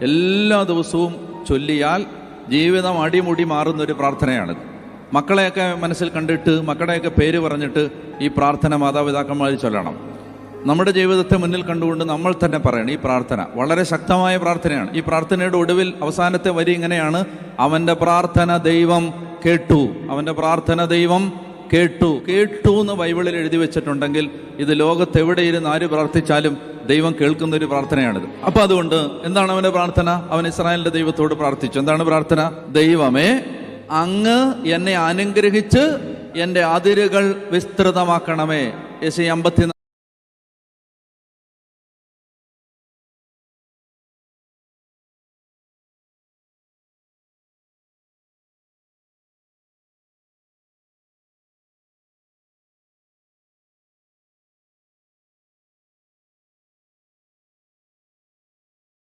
എല്ലാ ദിവസവും ചൊല്ലിയാൽ ജീവിതം അടിമുടി മാറുന്നൊരു പ്രാർത്ഥനയാണിത്. മക്കളെയൊക്കെ മനസ്സിൽ കണ്ടിട്ട് മക്കളുടെയൊക്കെ പേര് പറഞ്ഞിട്ട് ഈ പ്രാർത്ഥന മാതാപിതാക്കന്മാർ ചൊല്ലണം. നമ്മുടെ ജീവിതത്തെ മുന്നിൽ കണ്ടുകൊണ്ട് നമ്മൾ തന്നെ പറയണം. ഈ പ്രാർത്ഥന വളരെ ശക്തമായ പ്രാർത്ഥനയാണ്. ഈ പ്രാർത്ഥനയുടെ ഒടുവിൽ അവസാനത്തെ വരി ഇങ്ങനെയാണ്: അവൻ്റെ പ്രാർത്ഥന ദൈവം കേട്ടു. അവൻ്റെ പ്രാർത്ഥന ദൈവം കേട്ടു. കേട്ടു എന്ന് ബൈബിളിൽ എഴുതി വെച്ചിട്ടുണ്ടെങ്കിൽ ഇത് ലോകത്തെവിടെയിരുന്ന് ആര് പ്രാർത്ഥിച്ചാലും ദൈവം കേൾക്കുന്നൊരു പ്രാർത്ഥനയാണിത്. അപ്പൊ അതുകൊണ്ട് എന്താണ് അവന്റെ പ്രാർത്ഥന? അവൻ ഇസ്രായേലിന്റെ ദൈവത്തോട് പ്രാർത്ഥിച്ചു. എന്താണ് പ്രാർത്ഥന? ദൈവമേ, അങ്ങ് എന്നെ അനുഗ്രഹിച്ച് എൻ്റെ അതിരുകൾ വിസ്തൃതമാക്കണമേ. യെശയ്യാ 54